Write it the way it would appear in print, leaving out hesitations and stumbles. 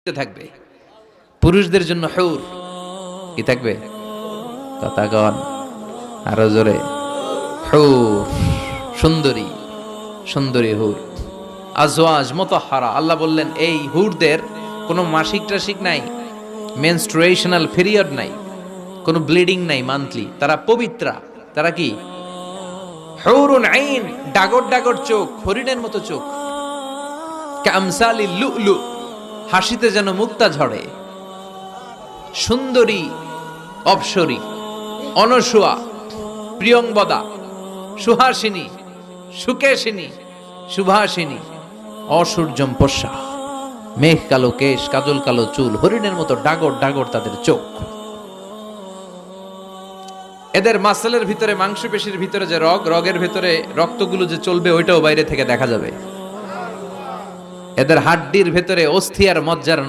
থাকবে পুরুষদের জন্য হুর কি থাকবে কথাগণ আরো জোরে হুর সুন্দরী সুন্দরী হুর আজওয়াজ মুতাহহারা আল্লাহ বললেন এই হুরদের কোনো মাসিক টাসিক নাই মেনস্ট্রুয়েশনাল পিরিয়ড নাই কোনো ব্লিডিং নাই মান্থলি তারা পবিত্রা তারা কি হুরুন আইন ডাগর ডাগর চোখ হরিণের মতো চোখ কামসালি লুলু হাসিতে যেন মুক্তা ঝরে সুন্দরী অপসরী অনসুয়া প্রিয়ংবদা সুহাসিনী সুকেশিনী সুভাষিনী অসূর্যম পশা মেঘ কালো কেশ কাজল কালো চুল হরিণের মতো ডাগর ডাগর তাদের চোখ এদের মাসলের ভিতরে মাংসপেশির ভিতরে যে রগের ভিতরে রক্তগুলো যে চলবে ওইটাও বাইরে থেকে দেখা যাবে এদের হাড্ডির ভেতরে অস্থি আর মজ্জার